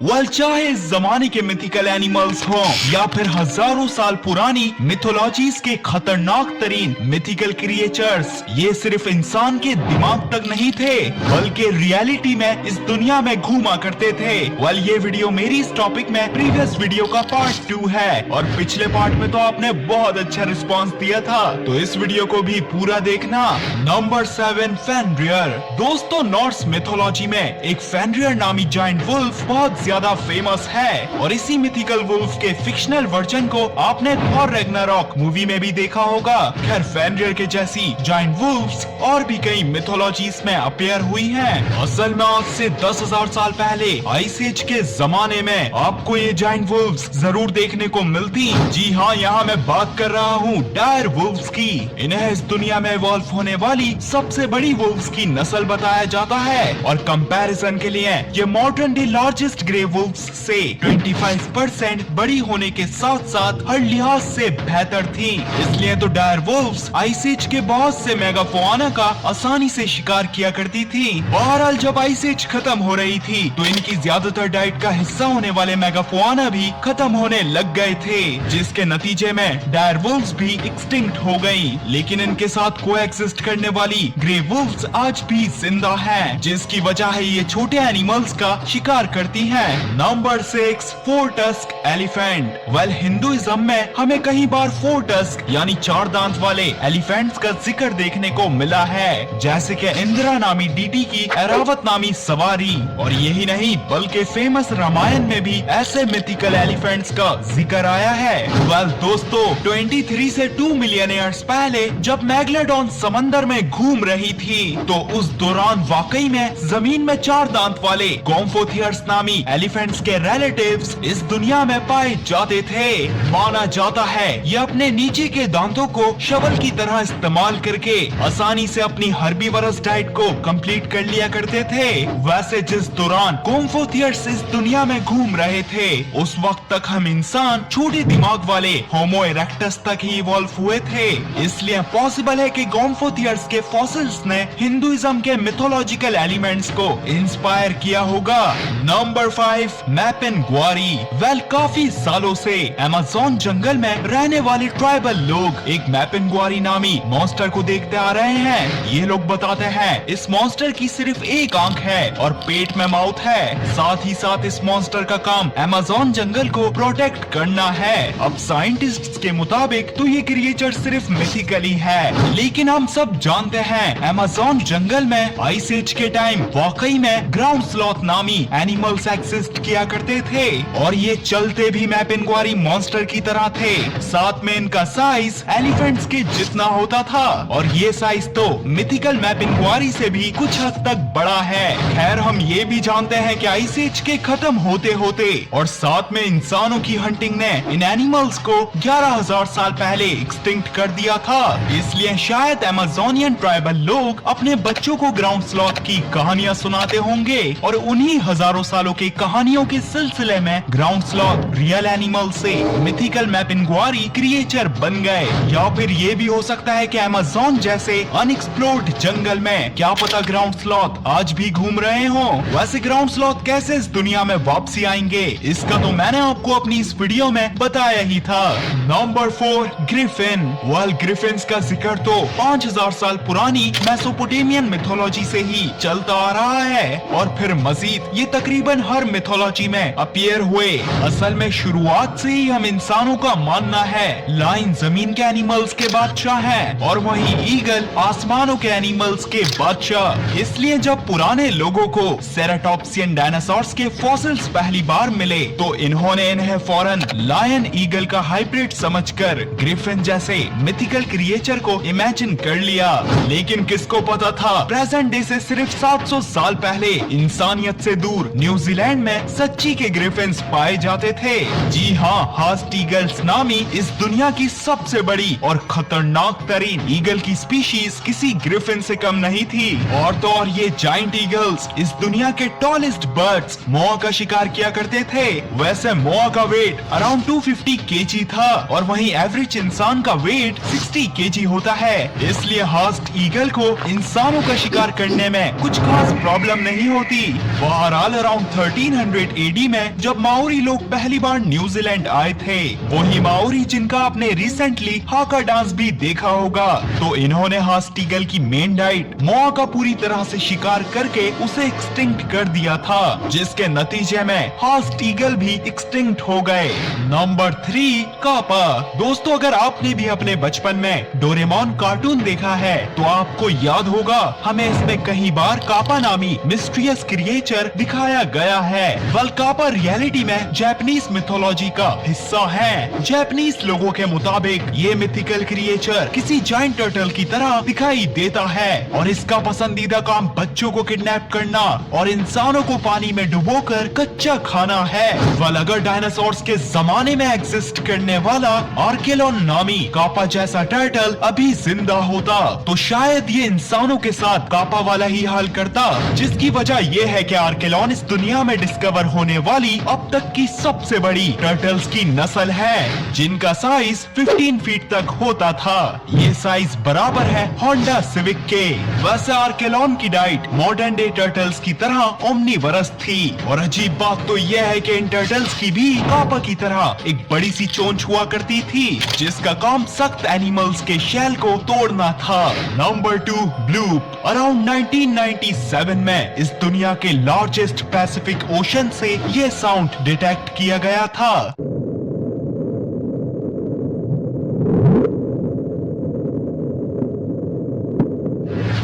चाहे इस जमाने के मिथिकल एनिमल्स हो या फिर हजारों साल पुरानी मिथोलॉजीज के खतरनाक तरीन मिथिकल क्रिएचर्स, ये सिर्फ इंसान के दिमाग तक नहीं थे बल्कि रियलिटी में इस दुनिया में घूमा करते थे। ये वीडियो मेरी इस टॉपिक में प्रीवियस वीडियो का पार्ट 2 है और पिछले पार्ट में तो आपने बहुत अच्छा रिस्पॉन्स दिया था, तो इस वीडियो को भी पूरा देखना। नंबर 7, फेनरियर। दोस्तों, नॉर्स मिथोलॉजी में एक फेनरियर नामी जायंट वुल्फ बहुत ज्यादा फेमस है और इसी मिथिकल वुल्फ के फिक्शनल वर्जन को आपने थॉर रैग्नारॉक मूवी में भी देखा होगा। खैर, फेनरियर के जैसी जायंट वुल्फ्स और भी कई मिथोलॉजीज में अपीयर हुई हैं। असल में आज से 10,000 साल पहले आइस एज के जमाने में आपको ये जायंट वुल्फ्स जरूर देखने को मिलती। जी हाँ, यहाँ मैं बात कर रहा हूँ डायर वुल्फ्स की। इन्हें इस दुनिया में इवॉल्व होने वाली सबसे बड़ी वुल्फ्स की नस्ल बताया जाता है और कंपैरिजन के लिए ये modern day largest grey wolves से 25% बड़ी होने के साथ साथ हर लिहाज से बेहतर थी। इसलिए तो डायर वुल्फ्स आइस एज के बहुत से मेगाफोना का आसानी से शिकार किया करती थी। बहरहाल, जब आइस एज खत्म हो रही थी तो इनकी ज्यादातर डाइट का हिस्सा होने वाले मेगाफोना भी खत्म होने लग गए थे, जिसके नतीजे में डायर वुल्फ्स भी एक्सटिंक्ट हो गयी। लेकिन इनके साथ कोएग्जिस्ट करने वाली ग्रे वुल्फ्स आज भी जिंदा हैं, जिसकी वजह है ये छोटे एनिमल्स का शिकार करती हैं। Number 6, 4 tusk elephant. हिंदुइज्म में हमें कई बार 4 टस्क यानी 4 दांत वाले एलिफेंट्स का जिक्र देखने को मिला है, जैसे कि इंदिरा नामी डीडी की एरावत नामी सवारी। और यही नहीं बल्कि फेमस रामायण में भी ऐसे मिथिकल एलिफेंट्स का जिक्र आया है। दोस्तों, 23 से 2 मिलियन ईयर्स पहले जब मैग्लेडॉन समंदर में घूम रही थी तो उस दौरान वाकई में जमीन में 4 दांत वाले गोम्फोथियर्स नामी एलिफेंट्स के रिलेटिव्स इस दुनिया में पाए जाते थे। माना जाता है ये अपने नीचे के दांतों को शवल की तरह इस्तेमाल करके आसानी से अपनी हर्बीवरस डाइट को कंप्लीट कर लिया करते थे। वैसे जिस दौरान गोम्फोथियर्स इस दुनिया में घूम रहे थे उस वक्त तक हम इंसान छोटे दिमाग वाले होमो इरेक्टस तक ही इवॉल्व हुए थे। इसलिए पॉसिबल है कि गोम्फोथियर्स के फॉसिल्स ने हिंदुइज्म के मिथोलॉजिकल एलिमेंट्स को इंस्पायर किया होगा। नंबर 5, मैपेनग्वारी। काफी सालों से अमेज़न जंगल में रहने वाले ट्राइबल लोग एक मैपेनग्वारी नामी मॉन्स्टर को देखते आ रहे हैं। ये लोग बताते हैं इस मॉन्स्टर की सिर्फ एक आंख है और पेट में माउथ है। साथ ही साथ इस मॉन्स्टर का काम अमेज़न जंगल को प्रोटेक्ट करना है। अब साइंटिस्ट्स के मुताबिक तो ये क्रिएचर सिर्फ मिथिकली है, लेकिन हम सब जानते हैं अमेज़न जंगल में आइस एज के टाइम वाकई में ग्राउंड स्लॉथ नामी एनिमल्स एक्सिस्ट किया करते थे और ये चलते भी मैपेनग्वारी मॉन्स्टर की तरह थे। साथ में इनका साइज एलिफेंट्स के जितना होता था और ये साइज तो मिथिकल मैपेनग्वारी से भी कुछ हद तक बड़ा है। खैर, हम ये भी जानते हैं कि आइस एज के खत्म होते होते और साथ में इंसानों की हंटिंग ने इन एनिमल्स को 11,000 साल पहले एक्सटिंक्ट कर दिया था। इसलिए शायद अमेज़ोनियन ट्राइबल लोग अपने बच्चों को ग्राउंड स्लॉथ की कहानियां सुनाते होंगे और उन्हीं हजारों सालों की कहानियों के सिलसिले में ग्राउंड स्लॉथ रियल एनिमल से मिथिकल मैपेनग्वारी क्रिएचर बन गए। या फिर ये भी हो सकता है कि अमेज़न जैसे अनएक्सप्लोर्ड जंगल में क्या पता ग्राउंड स्लॉथ आज भी घूम रहे हो। वैसे ग्राउंड स्लॉथ कैसे इस दुनिया में वापसी आएंगे इसका तो मैंने आपको अपनी इस वीडियो में बताया ही था। Number 4, Griffin. ग्रिफिन्स का जिक्र तो 5,000 साल पुरानी मेसोपोटामियन मिथोलॉजी से ही चलता आ रहा है और फिर मजीद ये तकरीबन हर मिथोलॉजी में अपीयर हुए। असल में शुरुआत से ही हम इंसानों का मानना है लायन जमीन के एनिमल्स के बादशाह हैं और वहीं ईगल आसमानों के एनिमल्स के बादशाह। इसलिए जब पुराने लोगों को सेराटॉप्सियन डायनासोर्स के फॉसिल्स पहली बार मिले तो इन्होंने इन्हें फौरन लायन ईगल का हाइब्रिड समझकर ग्रिफिन जैसे मिथिकल क्रिएचर को इमेजिन कर लिया। लेकिन किसको पता था प्रेजेंट डे से सिर्फ 700 साल पहले इंसानियत से दूर न्यूजीलैंड में सच्ची के ग्रिफिन्स पाए जाते थे। जी हाँ, हास्ट ईगल्स नामी इस दुनिया की सबसे बड़ी और खतरनाक तरीन ईगल की स्पीशीज किसी ग्रिफिन से कम नहीं थी। और तो और ये जाइंट ईगल्स इस दुनिया के टॉलेस्ट बर्ड्स मोआ का शिकार किया करते थे। वैसे मोआ का वेट अराउंड 250 केजी था और वहीं एवरेज इंसान का वेट 60 केजी होता है। इसलिए हास्ट ईगल को इंसानों का शिकार करने में कुछ खास प्रॉब्लम नहीं होती। बहरहाल अराउंड 13 1500 एडी में जब माओरी लोग पहली बार न्यूजीलैंड आए थे। वही माओरी जिनका आपने रिसेंटली हाका डांस भी देखा होगा। तो इन्होंने हास्टीगल की मेन डाइट मोआ का पूरी तरह से शिकार करके उसे एक्सटिंक्ट कर दिया था, जिसके नतीजे में हास्टीगल भी एक्सटिंक्ट हो गए। नंबर 3, कापा। दोस्तों, अगर आपने भी अपने बचपन में डोरेमोन कार्टून देखा है तो आपको याद होगा हमें इसमें कई बार कापा नामी मिस्टीरियस क्रिएचर दिखाया गया है। वेल, कापा रियलिटी में जापानीज मिथोलॉजी का हिस्सा है। जापानीज लोगों के मुताबिक ये मिथिकल क्रिएचर किसी जायंट टर्टल की तरह दिखाई देता है और इसका पसंदीदा काम बच्चों को किडनैप करना और इंसानों को पानी में डुबोकर कच्चा खाना है। वेल, अगर डायनासोर्स के जमाने में एग्जिस्ट करने वाला आर्केलॉन नामी कापा जैसा टर्टल अभी जिंदा होता तो शायद ये इंसानों के साथ कापा वाला ही हाल करता, जिसकी वजह ये है कि आर्केलॉन इस दुनिया में डिस्कवर होने वाली अब तक की सबसे बड़ी टर्टल्स की नस्ल है, जिनका साइज 15 फीट तक होता था। ये साइज बराबर है होंडा सिविक के। वैसे आर्केलॉन की डाइट मॉडर्न डे टर्टल्स की तरह ओमनीवरस थी और अजीब बात तो यह है कि इन टर्टल्स की भी कापा की तरह एक बड़ी सी चोंच हुआ करती थी, जिसका काम सख्त एनिमल्स के शेल को तोड़ना था। Number 2, bloop. अराउंड 1997 में इस दुनिया के लार्जेस्ट पैसिफिक ओशन से ये साउंड डिटेक्ट किया गया था।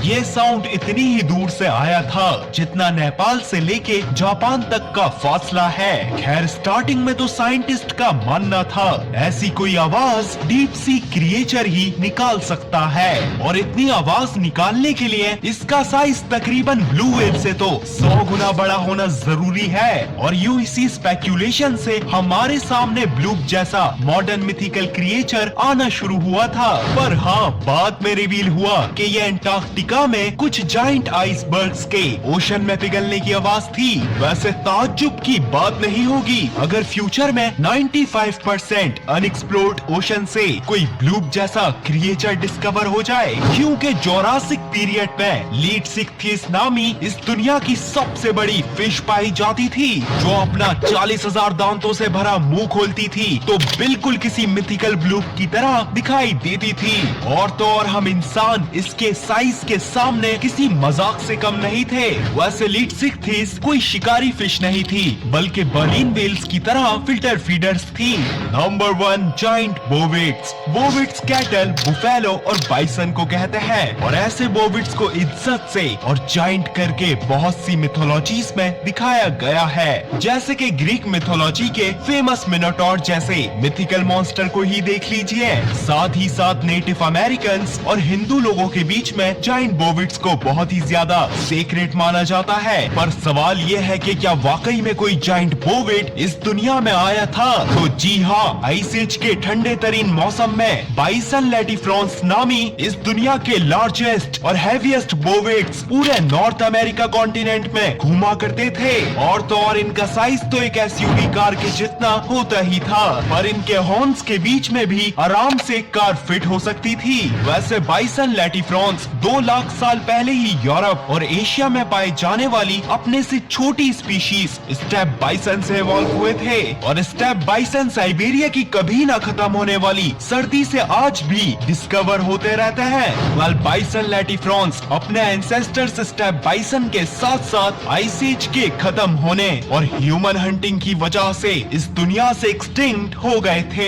ये साउंड इतनी ही दूर से आया था जितना नेपाल से लेके जापान तक का फासला है। खैर, स्टार्टिंग में तो साइंटिस्ट का मानना था ऐसी कोई आवाज डीप सी क्रिएचर ही निकाल सकता है और इतनी आवाज निकालने के लिए इसका साइज तकरीबन ब्लू व्हेल से तो 100 गुना बड़ा होना जरूरी है। और यूं इसी स्पेक्यूलेशन से हमारे सामने ब्लूप जैसा मॉडर्न मिथिकल क्रिएचर आना शुरू हुआ था। पर हाँ, बाद में रिवील हुआ कि ये एंटार्क्टिका में कुछ जाइंट आइसबर्ग्स के ओशन में पिघलने की आवाज थी। वैसे ताज्जुब की बात नहीं होगी अगर फ्यूचर में 95% अनएक्सप्लोर्ड ओशन से कोई ब्लूप जैसा क्रिएचर डिस्कवर हो जाए, क्योंकि जोरासिक पीरियड में लीडसिक्थिस नामी इस दुनिया की सबसे बड़ी फिश पाई जाती थी, जो अपना 40,000 दांतों से भरा मुंह खोलती थी तो बिल्कुल किसी मिथिकल ब्लूप की तरह दिखाई देती थी। और तो और हम इंसान इसके साइज के सामने किसी मजाक से कम नहीं थे। वैसे लीडसिक्थिस कोई शिकारी फिश नहीं थी, बल्कि बर्लिन व्हेल्स की तरह फिल्टर फीडर्स थी। Number 1, giant bovids. Bovids cattle, buffalo और बाइसन को कहते हैं और ऐसे बोविड्स को इज्जत से और जाइंट करके बहुत सी मिथोलॉजीज में दिखाया गया है, जैसे कि ग्रीक मिथोलॉजी के फेमस मिनोटॉर जैसे मिथिकल मॉन्स्टर को ही देख लीजिए। साथ ही साथ नेटिव अमेरिकन और हिंदू लोगों के बीच में जाइंट बोविड्स को बहुत ही ज्यादा सेक्रेट माना जाता है। पर सवाल ये है कि क्या वाकई में कोई जाइंट बोविड इस दुनिया में आया था? तो जी हाँ, आइस एज के ठंडे तरीन मौसम में बाइसन लैटिफ्रॉन्स नामी इस दुनिया के लार्जेस्ट और हैवीएस्ट बोविड्स पूरे नॉर्थ अमेरिका कॉन्टिनेंट में घूमा करते थे। और तो और इनका साइज तो एक एसयूवी कार के जितना होता ही था, पर इनके हॉर्न्स के बीच में भी आराम से कार फिट हो सकती थी। वैसे बाइसन लैटिफ्रॉन्स 2 लाख साल पहले ही यूरोप और एशिया में पाए जाने वाली अपने से छोटी स्पीशीज स्टेप बाइसन से इवॉल्व हुए थे और स्टेप बाइसन साइबेरिया की कभी ना खत्म होने वाली सर्दी से आज भी डिस्कवर होते रहते हैं। वेल, बाइसन लैटिफ्रॉन्स अपने एंसेस्टर्स स्टेप बाइसन के साथ साथ आइस एज के खत्म होने और ह्यूमन हंटिंग की वजह से इस दुनिया से एक्सटिंक्ट हो गए थे।